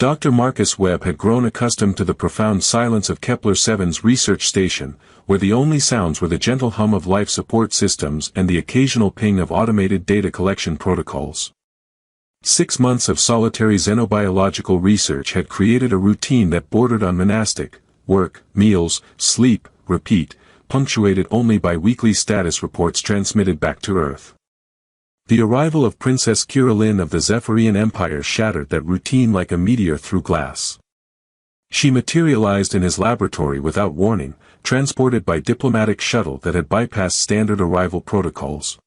Dr. Marcus Webb had grown accustomed to the profound silence of Kepler-7's research station, where the only sounds were the gentle hum of life support systems and the occasional ping of automated data collection protocols. 6 months of solitary xenobiological research had created a routine that bordered on monastic: work, meals, sleep, repeat, punctuated only by weekly status reports transmitted back to Earth. The arrival of Princess Kiralin of the Zephyrian Empire shattered that routine like a meteor through glass. She materialized in his laboratory without warning, transported by diplomatic shuttle that had bypassed standard arrival protocols.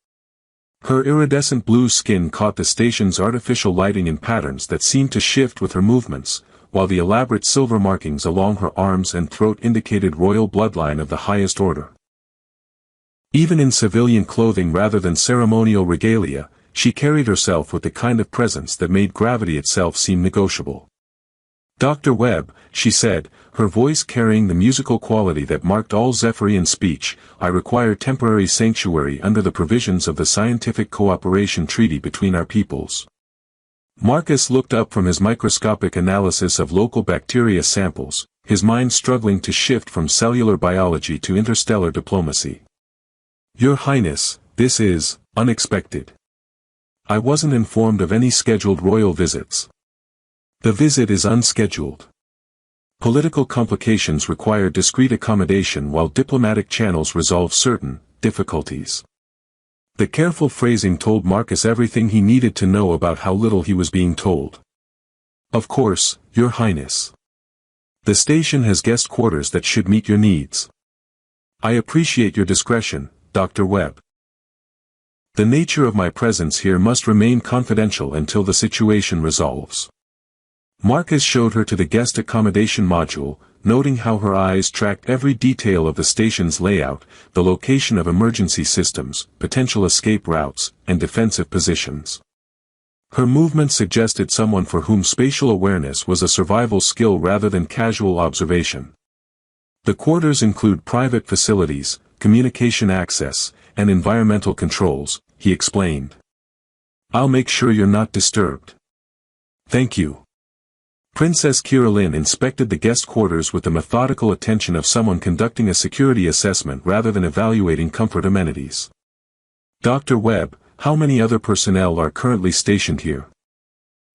Her iridescent blue skin caught the station's artificial lighting in patterns that seemed to shift with her movements, while the elaborate silver markings along her arms and throat indicated royal bloodline of the highest order. Even in civilian clothing rather than ceremonial regalia, she carried herself with the kind of presence that made gravity itself seem negotiable. "Dr. Webb," she said, her voice carrying the musical quality that marked all Zephyrian speech, "I require temporary sanctuary under the provisions of the Scientific Cooperation Treaty between our peoples." Marcus looked up from his microscopic analysis of local bacteria samples, his mind struggling to shift from cellular biology to interstellar diplomacy. "Your Highness, this is unexpected. I wasn't informed of any scheduled royal visits." "The visit is unscheduled. Political complications require discreet accommodation while diplomatic channels resolve certain difficulties." The careful phrasing told Marcus everything he needed to know about how little he was being told. "Of course, Your Highness. The station has guest quarters that should meet your needs. I appreciate your discretion, Dr. Webb. The nature of my presence here must remain confidential until the situation resolves." Marcus showed her to the guest accommodation module, noting how her eyes tracked every detail of the station's layout, the location of emergency systems, potential escape routes, and defensive positions. Her movement suggested someone for whom spatial awareness was a survival skill rather than casual observation. "The quarters include private facilities, communication access, and environmental controls," he explained. "I'll make sure you're not disturbed." "Thank you." Princess Kiralin inspected the guest quarters with the methodical attention of someone conducting a security assessment rather than evaluating comfort amenities. "Dr. Webb, how many other personnel are currently stationed here?"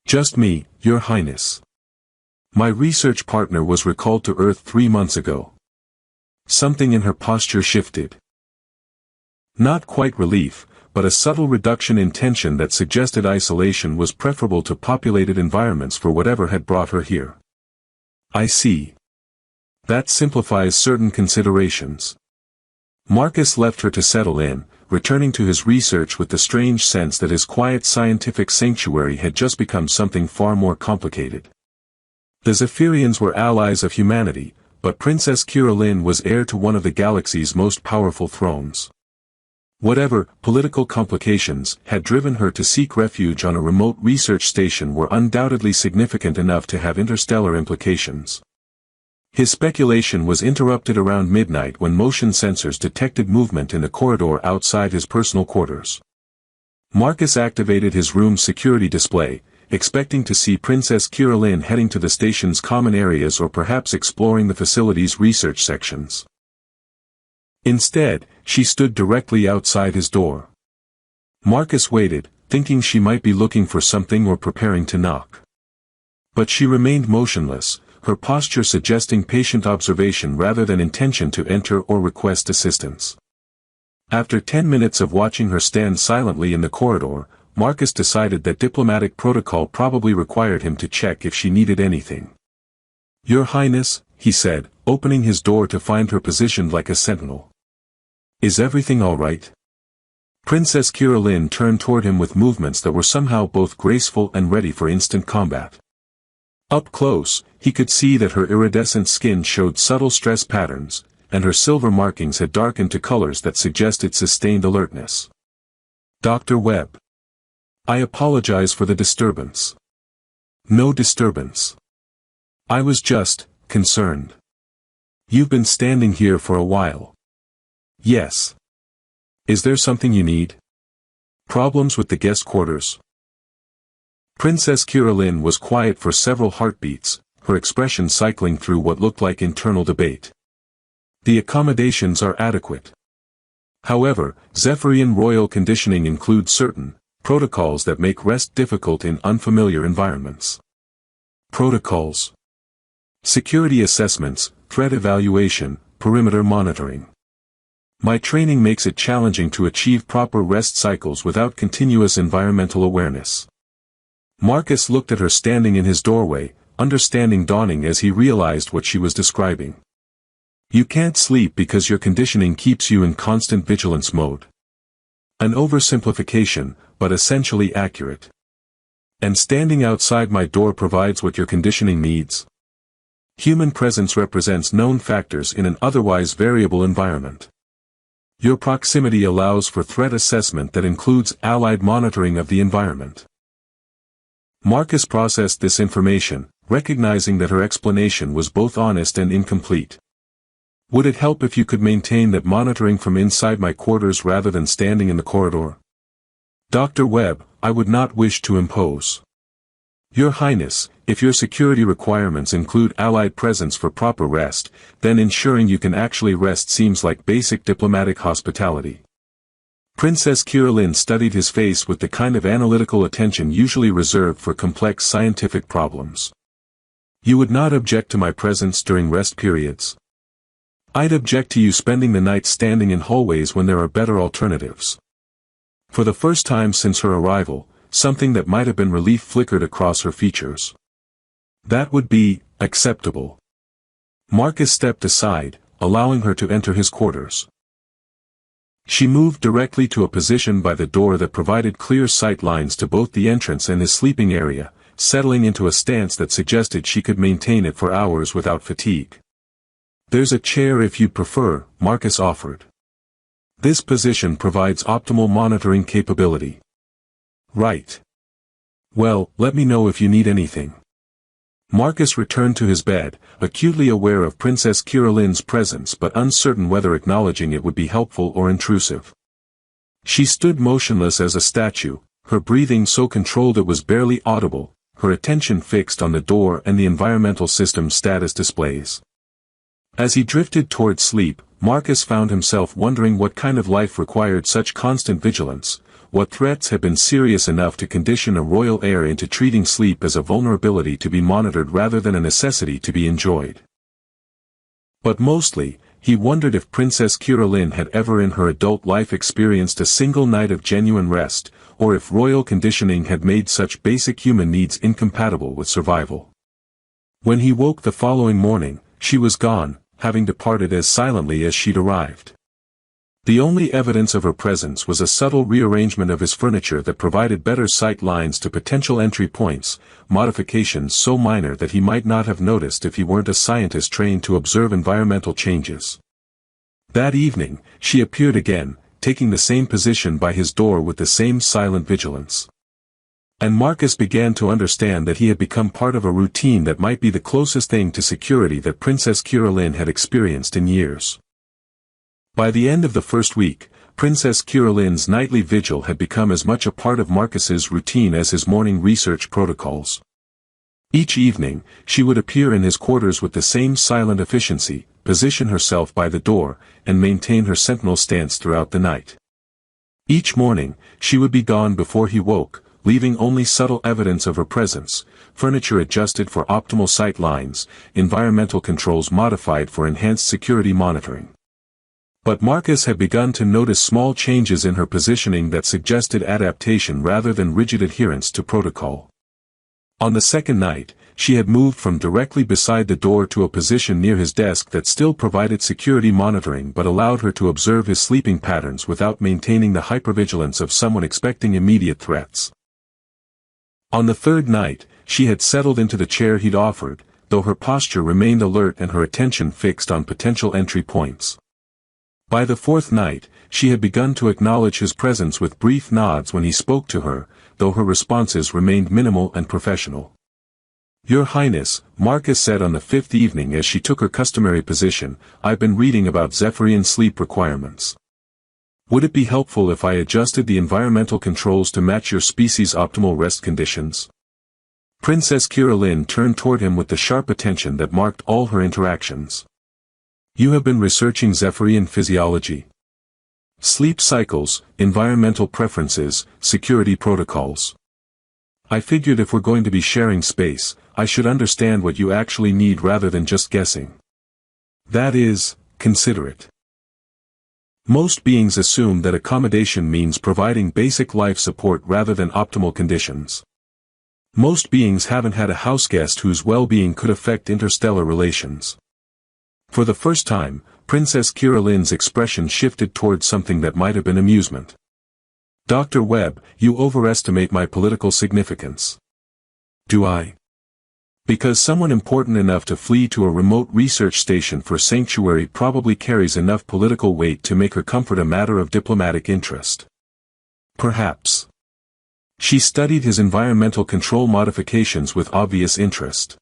"Just me, Your Highness. My research partner was recalled to Earth 3 months ago." Something in her posture shifted. Not quite relief, but a subtle reduction in tension that suggested isolation was preferable to populated environments for whatever had brought her here. "I see. That simplifies certain considerations." Marcus left her to settle in, returning to his research with the strange sense that his quiet scientific sanctuary had just become something far more complicated. The Zephyrians were allies of humanity, but Princess Kiralin was heir to one of the galaxy's most powerful thrones. Whatever political complications had driven her to seek refuge on a remote research station were undoubtedly significant enough to have interstellar implications. His speculation was interrupted around midnight when motion sensors detected movement in the corridor outside his personal quarters. Marcus activated his room's security display, expecting to see Princess Kiralin heading to the station's common areas or perhaps exploring the facility's research sections. Instead, she stood directly outside his door. Marcus waited, thinking she might be looking for something or preparing to knock. But she remained motionless, her posture suggesting patient observation rather than intention to enter or request assistance. After 10 minutes of watching her stand silently in the corridor, Marcus decided that diplomatic protocol probably required him to check if she needed anything. "Your Highness," he said, opening his door to find her positioned like a sentinel. "Is everything all right?" Princess Kiralin turned toward him with movements that were somehow both graceful and ready for instant combat. Up close, he could see that her iridescent skin showed subtle stress patterns, and her silver markings had darkened to colors that suggested sustained alertness. "Dr. Webb. I apologize for the disturbance." "No disturbance. I was just concerned. You've been standing here for a while." "Yes. Is there something you need? Problems with the guest quarters?" Princess Kiralin was quiet for several heartbeats, her expression cycling through what looked like internal debate. The accommodations are adequate. However, Zephyrian royal conditioning includes certain protocols that make rest difficult in unfamiliar environments. Protocols: security assessments, threat evaluation, perimeter monitoring. My training makes it challenging to achieve proper rest cycles without continuous environmental awareness. Marcus looked at her standing in his doorway, understanding dawning as he realized what she was describing. You can't sleep because your conditioning keeps you in constant vigilance mode. An oversimplification, but essentially accurate. And standing outside my door provides what your conditioning needs. Human presence represents known factors in an otherwise variable environment. Your proximity allows for threat assessment that includes allied monitoring of the environment. Marcus processed this information, recognizing that her explanation was both honest and incomplete. Would it help if you could maintain that monitoring from inside my quarters rather than standing in the corridor? Dr. Webb, I would not wish to impose. Your Highness, if your security requirements include allied presence for proper rest, then ensuring you can actually rest seems like basic diplomatic hospitality. Princess Kiralin studied his face with the kind of analytical attention usually reserved for complex scientific problems. You would not object to my presence during rest periods? I'd object to you spending the night standing in hallways when there are better alternatives. For the first time since her arrival, something that might have been relief flickered across her features. That would be acceptable. Marcus stepped aside, allowing her to enter his quarters. She moved directly to a position by the door that provided clear sight lines to both the entrance and his sleeping area, settling into a stance that suggested she could maintain it for hours without fatigue. There's a chair if you'd prefer, Marcus offered. This position provides optimal monitoring capability. Right. Well, let me know if you need anything. Marcus returned to his bed, acutely aware of Princess Kiralin's presence but uncertain whether acknowledging it would be helpful or intrusive. She stood motionless as a statue, her breathing so controlled it was barely audible, her attention fixed on the door and the environmental system status displays. As he drifted toward sleep, Marcus found himself wondering what kind of life required such constant vigilance. What threats had been serious enough to condition a royal heir into treating sleep as a vulnerability to be monitored rather than a necessity to be enjoyed. But mostly, he wondered if Princess Kiralin had ever in her adult life experienced a single night of genuine rest, or if royal conditioning had made such basic human needs incompatible with survival. When he woke the following morning, she was gone, having departed as silently as she'd arrived. The only evidence of her presence was a subtle rearrangement of his furniture that provided better sight lines to potential entry points, modifications so minor that he might not have noticed if he weren't a scientist trained to observe environmental changes. That evening, she appeared again, taking the same position by his door with the same silent vigilance. And Marcus began to understand that he had become part of a routine that might be the closest thing to security that Princess Kiralin had experienced in years. By the end of the first week, Princess Kiralin's nightly vigil had become as much a part of Marcus's routine as his morning research protocols. Each evening, she would appear in his quarters with the same silent efficiency, position herself by the door, and maintain her sentinel stance throughout the night. Each morning, she would be gone before he woke, leaving only subtle evidence of her presence, furniture adjusted for optimal sight lines, environmental controls modified for enhanced security monitoring. But Marcus had begun to notice small changes in her positioning that suggested adaptation rather than rigid adherence to protocol. On the second night, she had moved from directly beside the door to a position near his desk that still provided security monitoring but allowed her to observe his sleeping patterns without maintaining the hypervigilance of someone expecting immediate threats. On the third night, she had settled into the chair he'd offered, though her posture remained alert and her attention fixed on potential entry points. By the fourth night, she had begun to acknowledge his presence with brief nods when he spoke to her, though her responses remained minimal and professional. Your Highness, Marcus said on the fifth evening as she took her customary position, I've been reading about Zephyrian sleep requirements. Would it be helpful if I adjusted the environmental controls to match your species' optimal rest conditions? Princess Kiralyn turned toward him with the sharp attention that marked all her interactions. You have been researching Zephyrian physiology. Sleep cycles, environmental preferences, security protocols. I figured if we're going to be sharing space, I should understand what you actually need rather than just guessing. That is, considerate. Most beings assume that accommodation means providing basic life support rather than optimal conditions. Most beings haven't had a houseguest whose well-being could affect interstellar relations. For the first time, Princess Kiralyn's expression shifted towards something that might have been amusement. Dr. Webb, you overestimate my political significance. Do I? Because someone important enough to flee to a remote research station for sanctuary probably carries enough political weight to make her comfort a matter of diplomatic interest. Perhaps. She studied his environmental control modifications with obvious interest.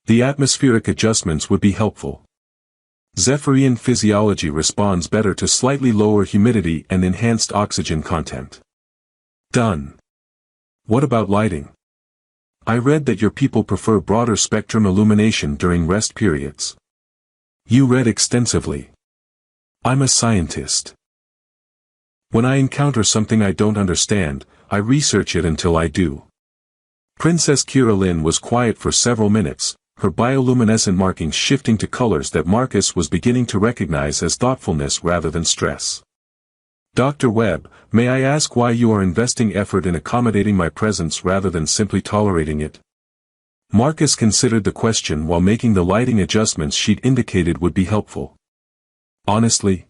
The atmospheric adjustments would be helpful. Zephyrian physiology responds better to slightly lower humidity and enhanced oxygen content. Done. What about lighting? I read that your people prefer broader spectrum illumination during rest periods. You read extensively. I'm a scientist. When I encounter something I don't understand, I research it until I do. Princess Kiralyn was quiet for several minutes, her bioluminescent markings shifting to colors that Marcus was beginning to recognize as thoughtfulness rather than stress. Dr. Webb, may I ask why you are investing effort in accommodating my presence rather than simply tolerating it? Marcus considered the question while making the lighting adjustments she'd indicated would be helpful. Honestly?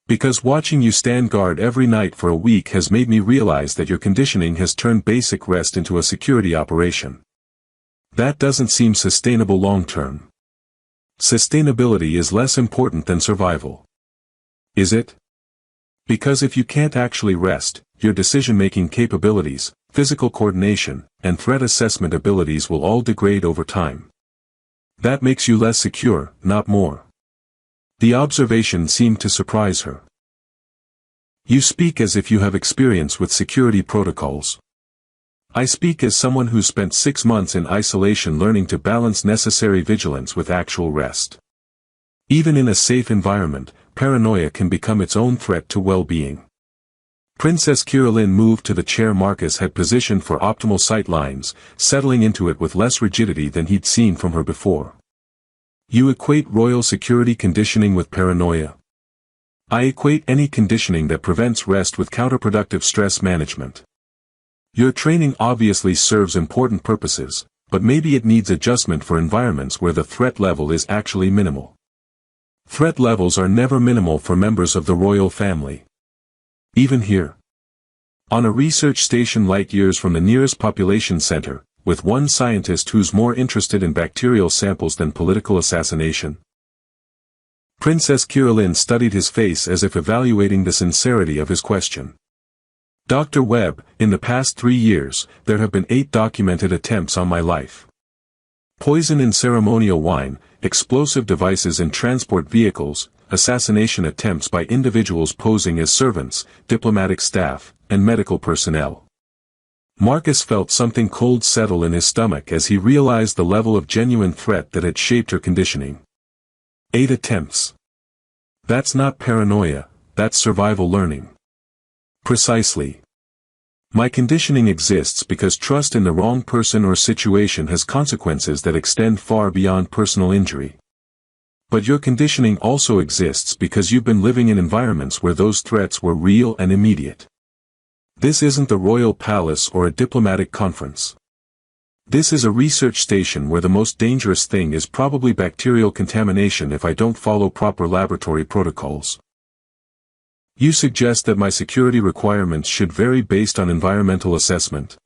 Because watching you stand guard every night for a week has made me realize that your conditioning has turned basic rest into a security operation. That doesn't seem sustainable long-term. Sustainability is less important than survival. Is it? Because if you can't actually rest, your decision-making capabilities, physical coordination, and threat assessment abilities will all degrade over time. That makes you less secure, not more. The observation seemed to surprise her. You speak as if you have experience with security protocols. I speak as someone who spent 6 months in isolation learning to balance necessary vigilance with actual rest. Even in a safe environment, paranoia can become its own threat to well-being. Princess Kiralyn moved to the chair Marcus had positioned for optimal sight lines, settling into it with less rigidity than he'd seen from her before. You equate royal security conditioning with paranoia. I equate any conditioning that prevents rest with counterproductive stress management. Your training obviously serves important purposes, but maybe it needs adjustment for environments where the threat level is actually minimal. Threat levels are never minimal for members of the royal family. Even here. On a research station light years from the nearest population center, with one scientist who's more interested in bacterial samples than political assassination. Princess Kiralyn studied his face as if evaluating the sincerity of his question. Dr. Webb, in the past 3 years, there have been 8 documented attempts on my life. Poison in ceremonial wine, explosive devices in transport vehicles, assassination attempts by individuals posing as servants, diplomatic staff, and medical personnel. Marcus felt something cold settle in his stomach as he realized the level of genuine threat that had shaped her conditioning. 8 attempts. That's not paranoia, that's survival learning. Precisely. My conditioning exists because trust in the wrong person or situation has consequences that extend far beyond personal injury. But your conditioning also exists because you've been living in environments where those threats were real and immediate. This isn't the royal palace or a diplomatic conference. This is a research station where the most dangerous thing is probably bacterial contamination if I don't follow proper laboratory protocols. You suggest that my security requirements should vary based on environmental assessment.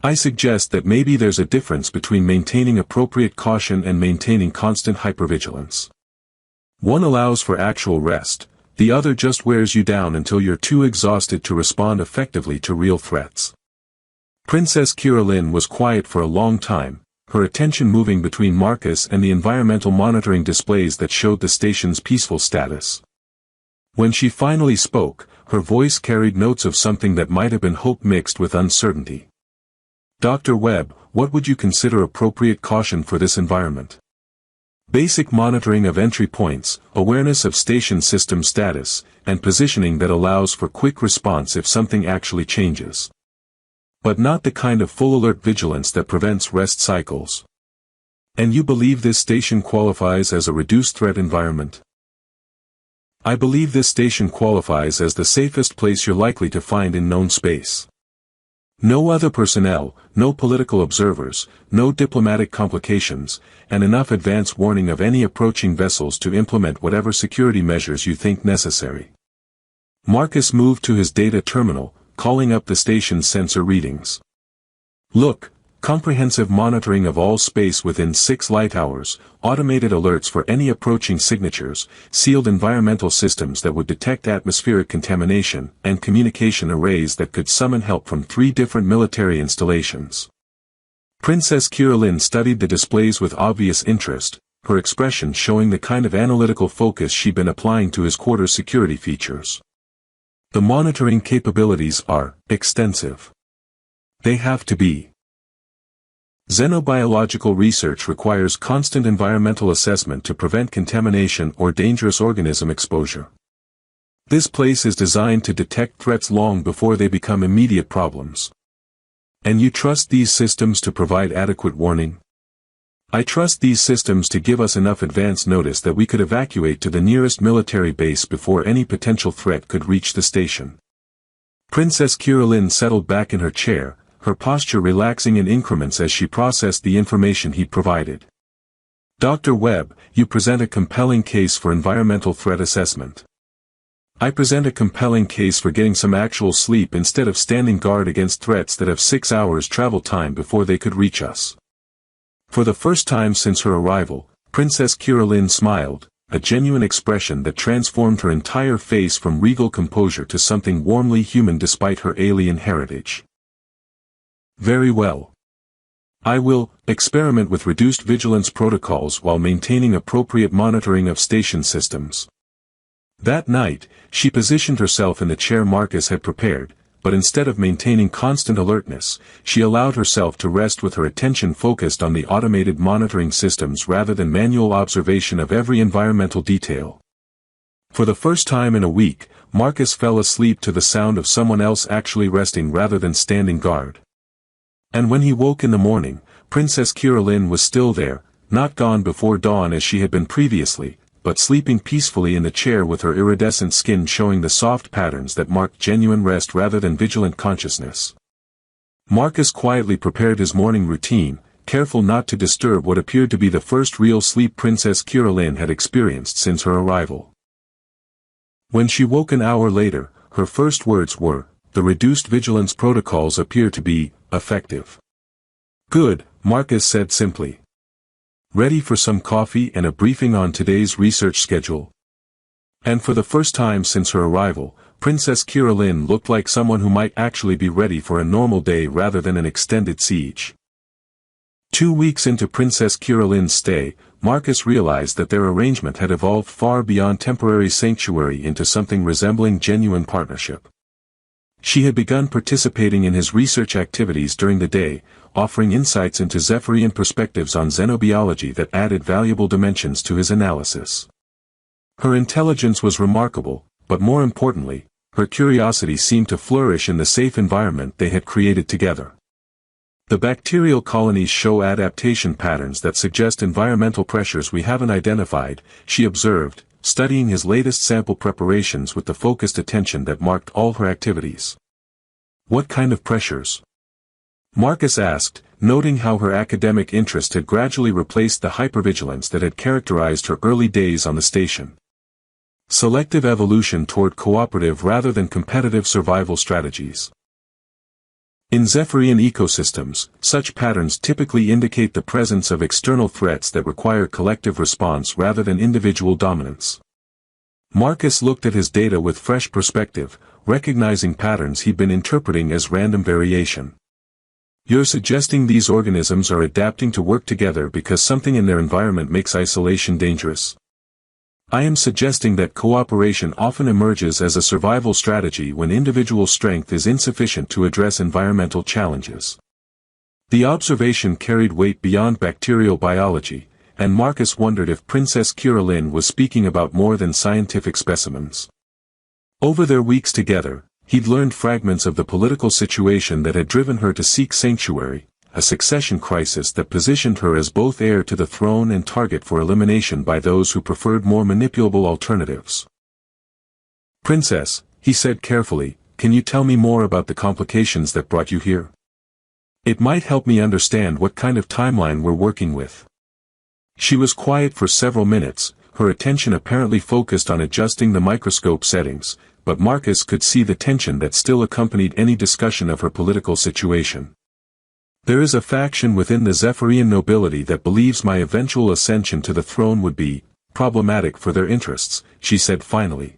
I suggest that maybe there's a difference between maintaining appropriate caution and maintaining constant hypervigilance. One allows for actual rest, the other just wears you down until you're too exhausted to respond effectively to real threats. Princess Kiralyn was quiet for a long time, her attention moving between Marcus and the environmental monitoring displays that showed the station's peaceful status. When she finally spoke, her voice carried notes of something that might have been hope mixed with uncertainty. Dr. Webb, what would you consider appropriate caution for this environment? Basic monitoring of entry points, awareness of station system status, and positioning that allows for quick response if something actually changes. But not the kind of full alert vigilance that prevents rest cycles. And you believe this station qualifies as a reduced threat environment? I believe this station qualifies as the safest place you're likely to find in known space. No other personnel, no political observers, no diplomatic complications, and enough advance warning of any approaching vessels to implement whatever security measures you think necessary. Marcus moved to his data terminal, calling up the station's sensor readings. Look, comprehensive monitoring of all space within 6 light hours, automated alerts for any approaching signatures, sealed environmental systems that would detect atmospheric contamination, and communication arrays that could summon help from 3 different military installations. Princess Kiralyn studied the displays with obvious interest, her expression showing the kind of analytical focus she'd been applying to his quarter's security features. The monitoring capabilities are extensive. They have to be. Xenobiological research requires constant environmental assessment to prevent contamination or dangerous organism exposure. This place is designed to detect threats long before they become immediate problems. And you trust these systems to provide adequate warning? I trust these systems to give us enough advance notice that we could evacuate to the nearest military base before any potential threat could reach the station. Princess Kiralyn settled back in her chair, her posture relaxing in increments as she processed the information he provided. Dr. Webb, you present a compelling case for environmental threat assessment. I present a compelling case for getting some actual sleep instead of standing guard against threats that have 6 hours travel time before they could reach us. For the first time since her arrival, Princess Kiralyn smiled, a genuine expression that transformed her entire face from regal composure to something warmly human despite her alien heritage. Very well. I will experiment with reduced vigilance protocols while maintaining appropriate monitoring of station systems. That night, she positioned herself in the chair Marcus had prepared, but instead of maintaining constant alertness, she allowed herself to rest with her attention focused on the automated monitoring systems rather than manual observation of every environmental detail. For the first time in a week, Marcus fell asleep to the sound of someone else actually resting rather than standing guard. And when he woke in the morning, Princess Kiralyn was still there, not gone before dawn as she had been previously, but sleeping peacefully in the chair with her iridescent skin showing the soft patterns that marked genuine rest rather than vigilant consciousness. Marcus quietly prepared his morning routine, careful not to disturb what appeared to be the first real sleep Princess Kiralyn had experienced since her arrival. When she woke an hour later, her first words were, "The reduced vigilance protocols appear to be effective." "Good," Marcus said simply. "Ready for some coffee and a briefing on today's research schedule?" And for the first time since her arrival, Princess Kiralyn looked like someone who might actually be ready for a normal day rather than an extended siege. 2 weeks into Princess Kiralyn's stay, Marcus realized that their arrangement had evolved far beyond temporary sanctuary into something resembling genuine partnership. She had begun participating in his research activities during the day, offering insights into Zephyrian perspectives on xenobiology that added valuable dimensions to his analysis. Her intelligence was remarkable, but more importantly, her curiosity seemed to flourish in the safe environment they had created together. The bacterial colonies show adaptation patterns that suggest environmental pressures we haven't identified, she observed, studying his latest sample preparations with the focused attention that marked all her activities. "What kind of pressures?" Marcus asked, noting how her academic interest had gradually replaced the hypervigilance that had characterized her early days on the station. "Selective evolution toward cooperative rather than competitive survival strategies." In Zephyrian ecosystems, such patterns typically indicate the presence of external threats that require collective response rather than individual dominance. Marcus looked at his data with fresh perspective, recognizing patterns he'd been interpreting as random variation. "You're suggesting these organisms are adapting to work together because something in their environment makes isolation dangerous?" "I am suggesting that cooperation often emerges as a survival strategy when individual strength is insufficient to address environmental challenges." The observation carried weight beyond bacterial biology, and Marcus wondered if Princess Curalin was speaking about more than scientific specimens. Over their weeks together, he'd learned fragments of the political situation that had driven her to seek sanctuary, a succession crisis that positioned her as both heir to the throne and target for elimination by those who preferred more manipulable alternatives. "Princess," he said carefully, "can you tell me more about the complications that brought you here? It might help me understand what kind of timeline we're working with." She was quiet for several minutes, her attention apparently focused on adjusting the microscope settings, but Marcus could see the tension that still accompanied any discussion of her political situation. "There is a faction within the Zephyrian nobility that believes my eventual ascension to the throne would be problematic for their interests," she said finally.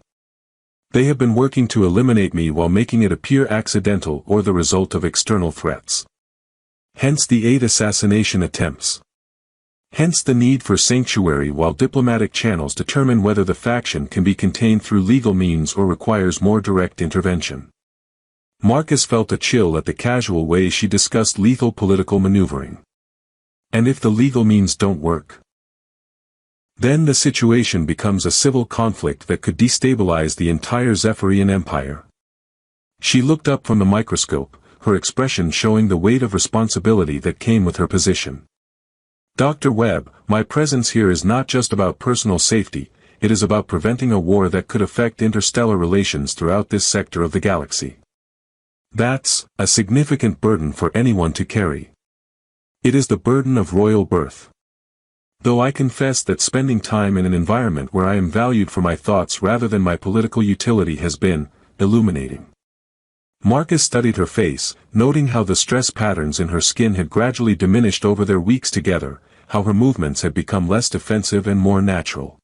"They have been working to eliminate me while making it appear accidental or the result of external threats. Hence the 8 assassination attempts. Hence the need for sanctuary while diplomatic channels determine whether the faction can be contained through legal means or requires more direct intervention." Marcus felt a chill at the casual way she discussed lethal political maneuvering. "And if the legal means don't work? Then the situation becomes a civil conflict that could destabilize the entire Zephyrian Empire." She looked up from the microscope, her expression showing the weight of responsibility that came with her position. "Dr. Webb, my presence here is not just about personal safety, it is about preventing a war that could affect interstellar relations throughout this sector of the galaxy. That's a significant burden for anyone to carry. It is the burden of royal birth. Though I confess that spending time in an environment where I am valued for my thoughts rather than my political utility has been illuminating." Marcus studied her face, noting how the stress patterns in her skin had gradually diminished over their weeks together, how her movements had become less defensive and more natural.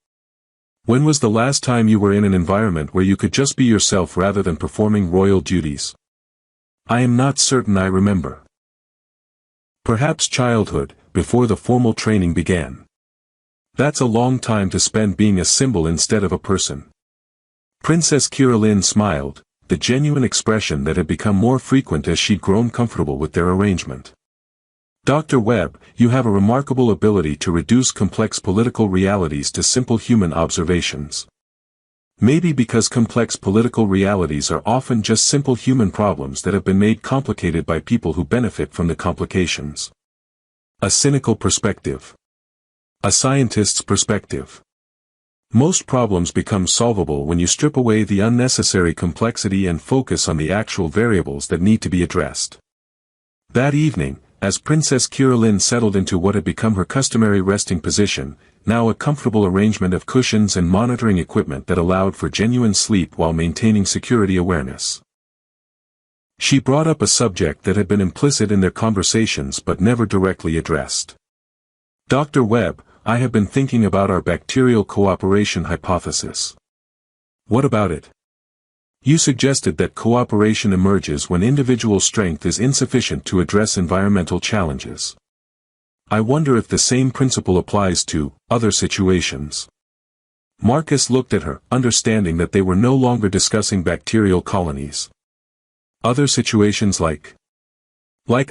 "When was the last time you were in an environment where you could just be yourself rather than performing royal duties?" "I am not certain I remember. Perhaps childhood, before the formal training began. That's a long time to spend being a symbol instead of a person." Princess Curalin smiled, the genuine expression that had become more frequent as she'd grown comfortable with their arrangement. "Dr. Webb, you have a remarkable ability to reduce complex political realities to simple human observations. Maybe because complex political realities are often just simple human problems that have been made complicated by people who benefit from the complications." A cynical perspective. A scientist's perspective. Most problems become solvable when you strip away the unnecessary complexity and focus on the actual variables that need to be addressed. That evening, as Princess Curalin settled into what had become her customary resting position, now a comfortable arrangement of cushions and monitoring equipment that allowed for genuine sleep while maintaining security awareness, she brought up a subject that had been implicit in their conversations but never directly addressed. "Dr. Webb, I have been thinking about our bacterial cooperation hypothesis." "What about it?" "You suggested that cooperation emerges when individual strength is insufficient to address environmental challenges. I wonder if the same principle applies to other situations." Marcus looked at her, understanding that they were no longer discussing bacterial colonies. "Other situations like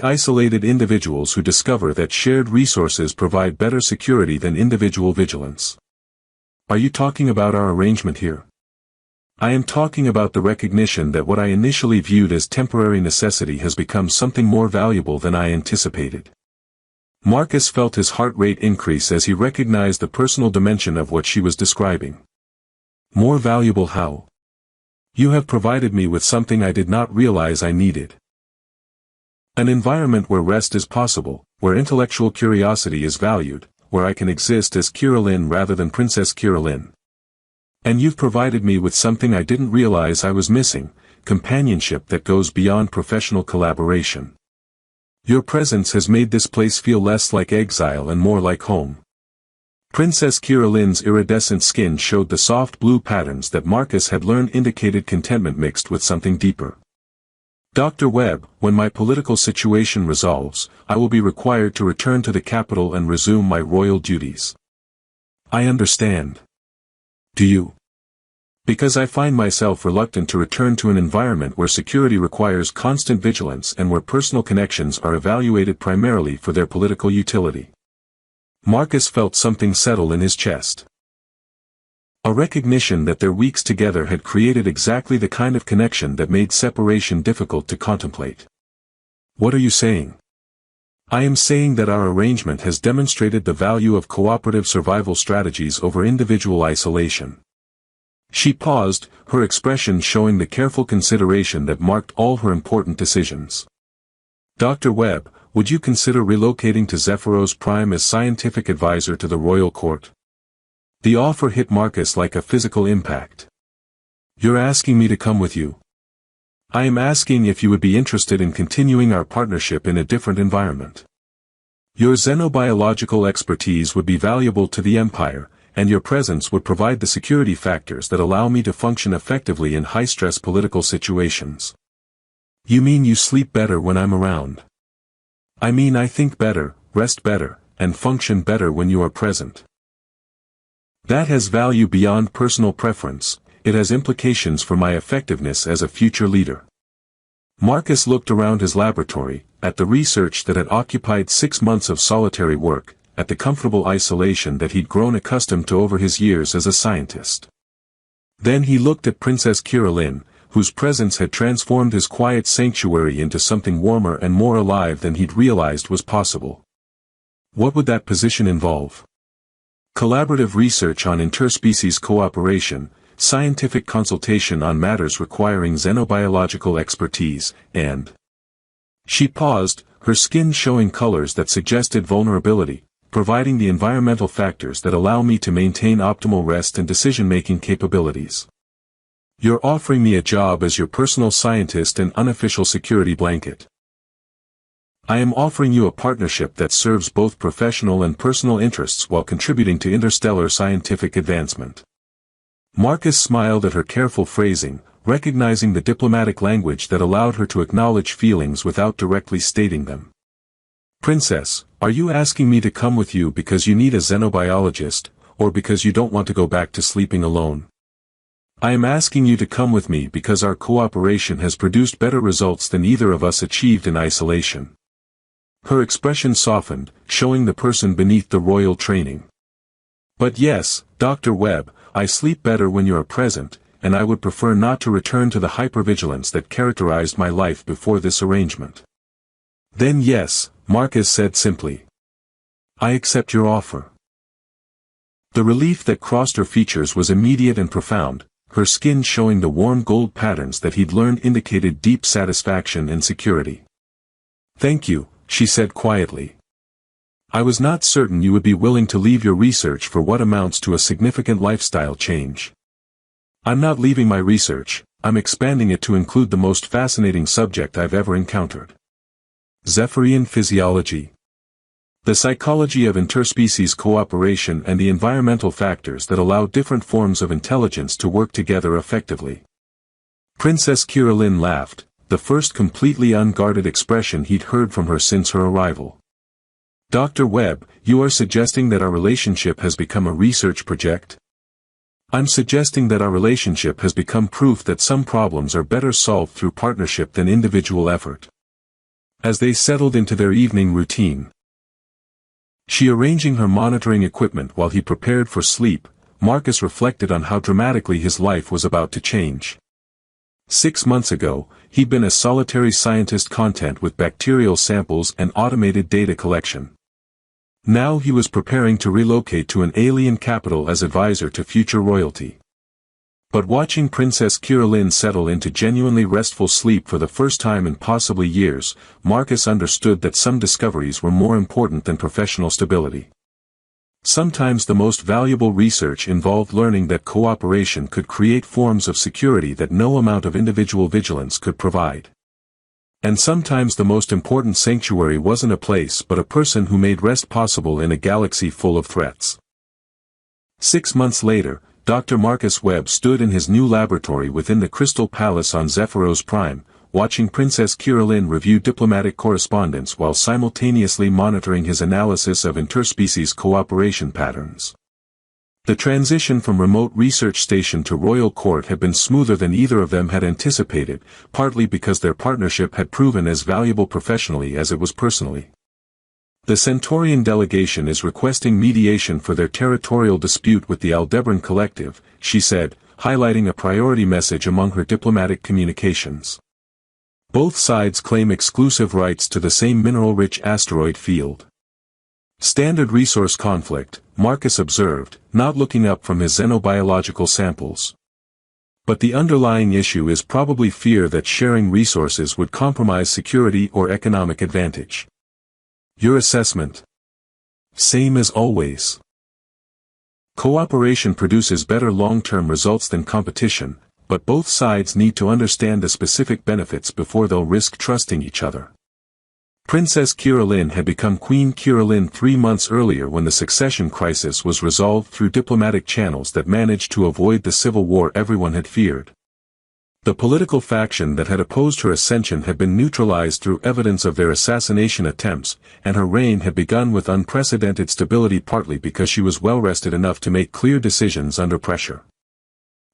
isolated individuals who discover that shared resources provide better security than individual vigilance." "Are you talking about our arrangement here?" "I am talking about the recognition that what I initially viewed as temporary necessity has become something more valuable than I anticipated." Marcus felt his heart rate increase as he recognized the personal dimension of what she was describing. "More valuable how?" "You have provided me with something I did not realize I needed. An environment where rest is possible, where intellectual curiosity is valued, where I can exist as Curalin rather than Princess Curalin. And you've provided me with something I didn't realize I was missing, companionship that goes beyond professional collaboration. Your presence has made this place feel less like exile and more like home." Princess Curalin's iridescent skin showed the soft blue patterns that Marcus had learned indicated contentment mixed with something deeper. "Dr. Webb, when my political situation resolves, I will be required to return to the capital and resume my royal duties." "I understand. Do you?" Because I find myself reluctant to return to an environment where security requires constant vigilance and where personal connections are evaluated primarily for their political utility. Marcus felt something settle in his chest. A recognition that their weeks together had created exactly the kind of connection that made separation difficult to contemplate. What are you saying? I am saying that our arrangement has demonstrated the value of cooperative survival strategies over individual isolation. She paused, her expression showing the careful consideration that marked all her important decisions. Dr. Webb, would you consider relocating to Zephyros Prime as scientific advisor to the royal court? The offer hit Marcus like a physical impact. You're asking me to come with you? I am asking if you would be interested in continuing our partnership in a different environment. Your xenobiological expertise would be valuable to the Empire, and your presence would provide the security factors that allow me to function effectively in high-stress political situations. You mean you sleep better when I'm around? I mean I think better, rest better, and function better when you are present. That has value beyond personal preference, it has implications for my effectiveness as a future leader. Marcus looked around his laboratory, at the research that had occupied 6 months of solitary work, at the comfortable isolation that he'd grown accustomed to over his years as a scientist. Then he looked at Princess Kiralyn, whose presence had transformed his quiet sanctuary into something warmer and more alive than he'd realized was possible. What would that position involve? Collaborative research on interspecies cooperation, scientific consultation on matters requiring xenobiological expertise, and... She paused, her skin showing colors that suggested vulnerability, providing the environmental factors that allow me to maintain optimal rest and decision-making capabilities. You're offering me a job as your personal scientist and unofficial security blanket. I am offering you a partnership that serves both professional and personal interests while contributing to interstellar scientific advancement. Marcus smiled at her careful phrasing, recognizing the diplomatic language that allowed her to acknowledge feelings without directly stating them. Princess, are you asking me to come with you because you need a xenobiologist, or because you don't want to go back to sleeping alone? I am asking you to come with me because our cooperation has produced better results than either of us achieved in isolation. Her expression softened, showing the person beneath the royal training. But yes, Dr. Webb, I sleep better when you are present, and I would prefer not to return to the hypervigilance that characterized my life before this arrangement. Then yes, Marcus said simply. I accept your offer. The relief that crossed her features was immediate and profound, her skin showing the warm gold patterns that he'd learned indicated deep satisfaction and security. Thank you, she said quietly. I was not certain you would be willing to leave your research for what amounts to a significant lifestyle change. I'm not leaving my research, I'm expanding it to include the most fascinating subject I've ever encountered. Zephyrian physiology. The psychology of interspecies cooperation and the environmental factors that allow different forms of intelligence to work together effectively. Princess Kiralyn laughed, the first completely unguarded expression he'd heard from her since her arrival. Dr. Webb, you are suggesting that our relationship has become a research project? I'm suggesting that our relationship has become proof that some problems are better solved through partnership than individual effort. As they settled into their evening routine, she arranging her monitoring equipment while he prepared for sleep, Marcus reflected on how dramatically his life was about to change. 6 months ago, he'd been a solitary scientist content with bacterial samples and automated data collection. Now he was preparing to relocate to an alien capital as advisor to future royalty. But watching Princess Kiralyn settle into genuinely restful sleep for the first time in possibly years, Marcus understood that some discoveries were more important than professional stability. Sometimes the most valuable research involved learning that cooperation could create forms of security that no amount of individual vigilance could provide. And sometimes the most important sanctuary wasn't a place but a person who made rest possible in a galaxy full of threats. 6 months later, Dr. Marcus Webb stood in his new laboratory within the Crystal Palace on Zephyros Prime, watching Princess Kiralyn review diplomatic correspondence while simultaneously monitoring his analysis of interspecies cooperation patterns. The transition from remote research station to royal court had been smoother than either of them had anticipated, partly because their partnership had proven as valuable professionally as it was personally. The Centaurian delegation is requesting mediation for their territorial dispute with the Aldebaran Collective, she said, highlighting a priority message among her diplomatic communications. Both sides claim exclusive rights to the same mineral-rich asteroid field. Standard resource conflict, Marcus observed, not looking up from his xenobiological samples. But the underlying issue is probably fear that sharing resources would compromise security or economic advantage. Your assessment? Same as always. Cooperation produces better long-term results than competition, but both sides need to understand the specific benefits before they'll risk trusting each other. Princess Kiralyn had become Queen Kiralyn 3 months earlier when the succession crisis was resolved through diplomatic channels that managed to avoid the civil war everyone had feared. The political faction that had opposed her ascension had been neutralized through evidence of their assassination attempts, and her reign had begun with unprecedented stability partly because she was well-rested enough to make clear decisions under pressure.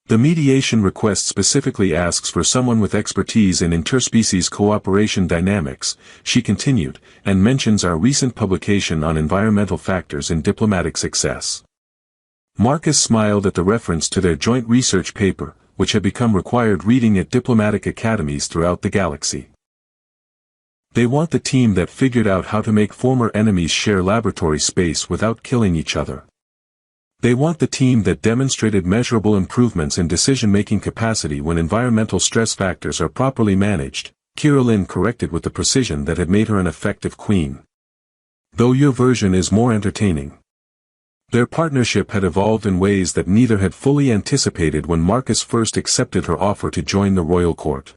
The mediation request specifically asks for someone with expertise in interspecies cooperation dynamics, she continued, and mentions our recent publication on environmental factors in diplomatic success. Marcus smiled at the reference to their joint research paper, which had become required reading at diplomatic academies throughout the galaxy. They want the team that figured out how to make former enemies share laboratory space without killing each other. They want the team that demonstrated measurable improvements in decision-making capacity when environmental stress factors are properly managed, Kiralyn corrected with the precision that had made her an effective queen. Though your version is more entertaining. Their partnership had evolved in ways that neither had fully anticipated when Marcus first accepted her offer to join the royal court.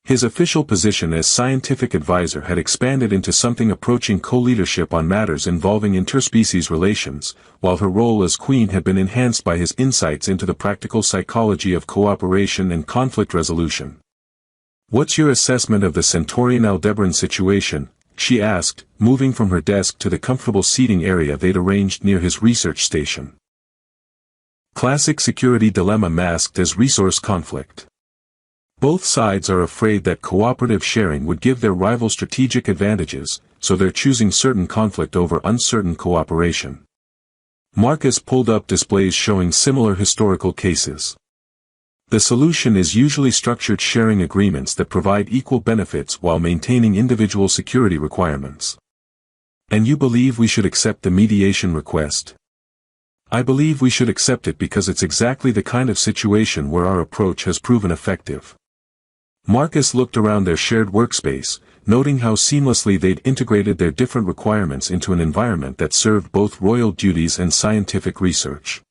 His official position as scientific advisor had expanded into something approaching co-leadership on matters involving interspecies relations, while her role as queen had been enhanced by his insights into the practical psychology of cooperation and conflict resolution. "What's your assessment of the Centaurian Aldebaran situation?" she asked, moving from her desk to the comfortable seating area they'd arranged near his research station. Classic security dilemma masked as resource conflict. Both sides are afraid that cooperative sharing would give their rival strategic advantages, so they're choosing certain conflict over uncertain cooperation. Marcus pulled up displays showing similar historical cases. The solution is usually structured sharing agreements that provide equal benefits while maintaining individual security requirements. And you believe we should accept the mediation request? I believe we should accept it because it's exactly the kind of situation where our approach has proven effective. Marcus looked around their shared workspace, noting how seamlessly they'd integrated their different requirements into an environment that served both royal duties and scientific research.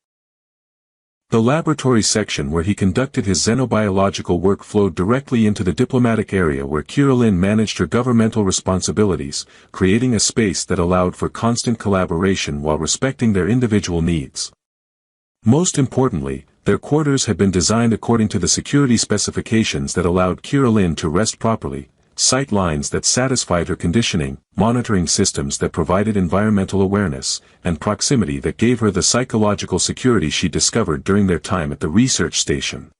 The laboratory section where he conducted his xenobiological work flowed directly into the diplomatic area where Kiralyn managed her governmental responsibilities, creating a space that allowed for constant collaboration while respecting their individual needs. Most importantly, their quarters had been designed according to the security specifications that allowed Kiralyn to rest properly, sight lines that satisfied her conditioning, monitoring systems that provided environmental awareness, and proximity that gave her the psychological security she discovered during their time at the research station.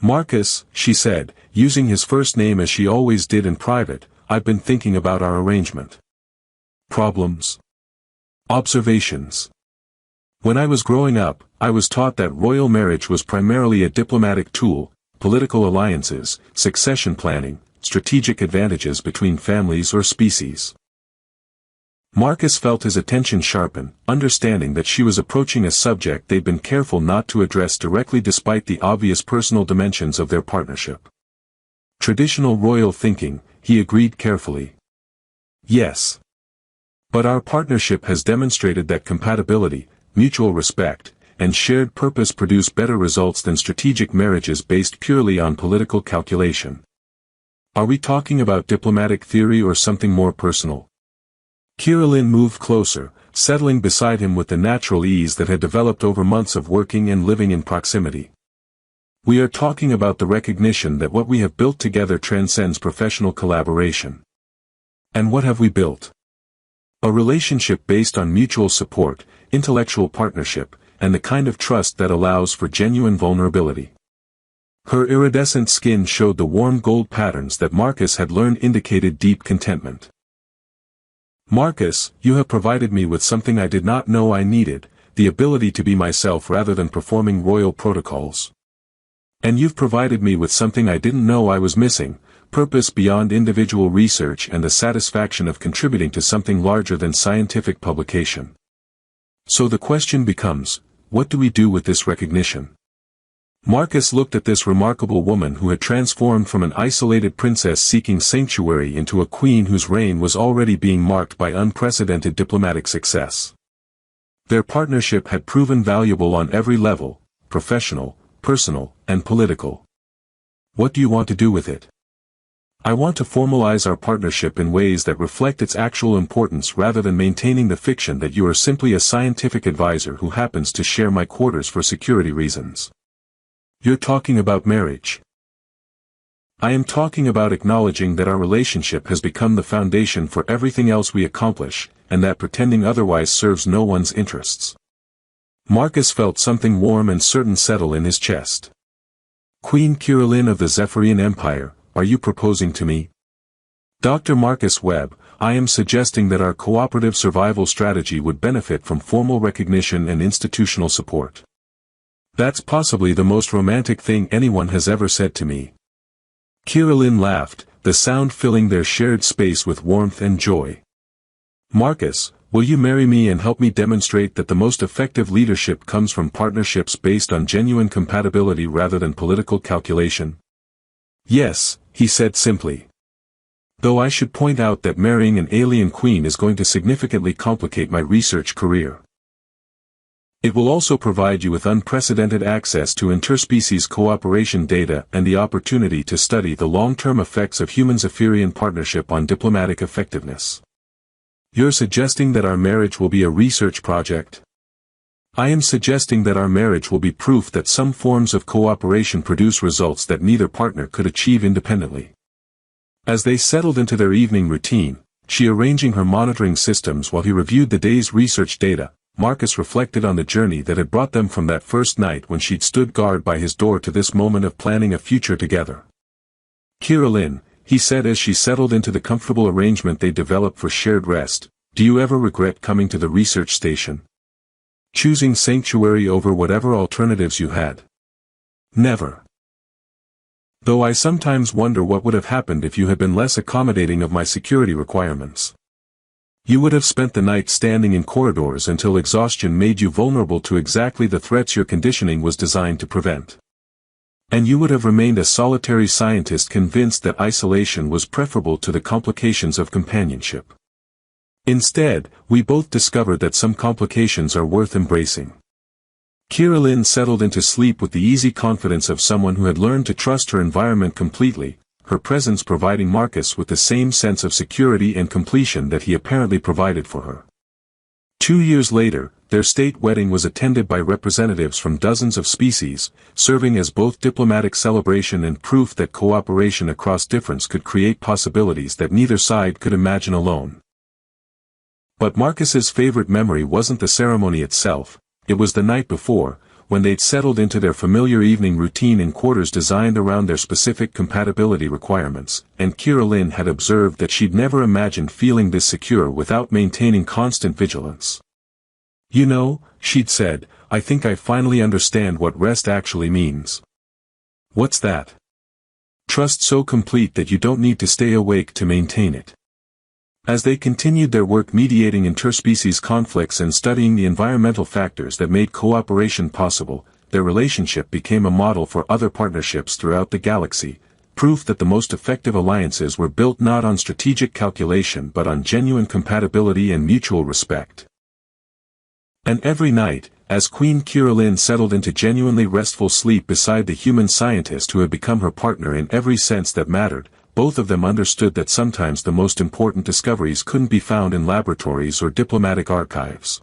"Marcus," she said, using his first name as she always did in private, "I've been thinking about our arrangement. Problems? Observations. When I was growing up, I was taught that royal marriage was primarily a diplomatic tool, political alliances, succession planning, strategic advantages between families or species." Marcus felt his attention sharpen, understanding that she was approaching a subject they'd been careful not to address directly despite the obvious personal dimensions of their partnership. Traditional royal thinking, he agreed carefully. Yes. But our partnership has demonstrated that compatibility, mutual respect, and shared purpose produce better results than strategic marriages based purely on political calculation. Are we talking about diplomatic theory or something more personal? Kiralyn moved closer, settling beside him with the natural ease that had developed over months of working and living in proximity. We are talking about the recognition that what we have built together transcends professional collaboration. And what have we built? A relationship based on mutual support, intellectual partnership, and the kind of trust that allows for genuine vulnerability. Her iridescent skin showed the warm gold patterns that Marcus had learned indicated deep contentment. "Marcus, you have provided me with something I did not know I needed, the ability to be myself rather than performing royal protocols. And you've provided me with something I didn't know I was missing, purpose beyond individual research and the satisfaction of contributing to something larger than scientific publication. So the question becomes, what do we do with this recognition?" Marcus looked at this remarkable woman who had transformed from an isolated princess seeking sanctuary into a queen whose reign was already being marked by unprecedented diplomatic success. Their partnership had proven valuable on every level, professional, personal, and political. "What do you want to do with it?" "I want to formalize our partnership in ways that reflect its actual importance rather than maintaining the fiction that you are simply a scientific advisor who happens to share my quarters for security reasons." "You're talking about marriage." "I am talking about acknowledging that our relationship has become the foundation for everything else we accomplish, and that pretending otherwise serves no one's interests." Marcus felt something warm and certain settle in his chest. "Queen Kirillin of the Zephyrian Empire, are you proposing to me?" "Dr. Marcus Webb, I am suggesting that our cooperative survival strategy would benefit from formal recognition and institutional support." "That's possibly the most romantic thing anyone has ever said to me." Kirillin laughed, the sound filling their shared space with warmth and joy. "Marcus, will you marry me and help me demonstrate that the most effective leadership comes from partnerships based on genuine compatibility rather than political calculation?" "Yes," he said simply. "Though I should point out that marrying an alien queen is going to significantly complicate my research career. It will also provide you with unprecedented access to interspecies cooperation data and the opportunity to study the long-term effects of human-Zephyrian partnership on diplomatic effectiveness." "You're suggesting that our marriage will be a research project?" "I am suggesting that our marriage will be proof that some forms of cooperation produce results that neither partner could achieve independently." As they settled into their evening routine, she arranging her monitoring systems while he reviewed the day's research data, Marcus reflected on the journey that had brought them from that first night when she'd stood guard by his door to this moment of planning a future together. "Kirillin," he said as she settled into the comfortable arrangement they developed for shared rest, "do you ever regret coming to the research station? Choosing sanctuary over whatever alternatives you had?" "Never. Though I sometimes wonder what would have happened if you had been less accommodating of my security requirements. You would have spent the night standing in corridors until exhaustion made you vulnerable to exactly the threats your conditioning was designed to prevent. And you would have remained a solitary scientist convinced that isolation was preferable to the complications of companionship. Instead, we both discovered that some complications are worth embracing." Kirillin settled into sleep with the easy confidence of someone who had learned to trust her environment completely, her presence providing Marcus with the same sense of security and completion that he apparently provided for her. 2 years later, their state wedding was attended by representatives from dozens of species, serving as both diplomatic celebration and proof that cooperation across difference could create possibilities that neither side could imagine alone. But Marcus's favorite memory wasn't the ceremony itself, it was the night before, when they'd settled into their familiar evening routine in quarters designed around their specific compatibility requirements, and Kirillin had observed that she'd never imagined feeling this secure without maintaining constant vigilance. "You know," she'd said, "I think I finally understand what rest actually means." "What's that?" "Trust so complete that you don't need to stay awake to maintain it." As they continued their work mediating interspecies conflicts and studying the environmental factors that made cooperation possible, their relationship became a model for other partnerships throughout the galaxy, proof that the most effective alliances were built not on strategic calculation but on genuine compatibility and mutual respect. And every night, as Queen Kirillin settled into genuinely restful sleep beside the human scientist who had become her partner in every sense that mattered, both of them understood that sometimes the most important discoveries couldn't be found in laboratories or diplomatic archives.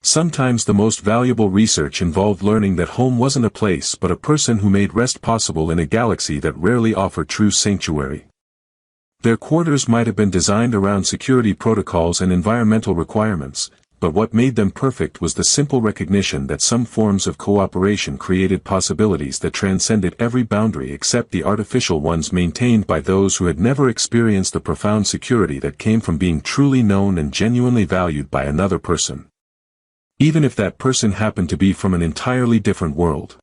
Sometimes the most valuable research involved learning that home wasn't a place but a person who made rest possible in a galaxy that rarely offered true sanctuary. Their quarters might have been designed around security protocols and environmental requirements, but what made them perfect was the simple recognition that some forms of cooperation created possibilities that transcended every boundary except the artificial ones maintained by those who had never experienced the profound security that came from being truly known and genuinely valued by another person, even if that person happened to be from an entirely different world.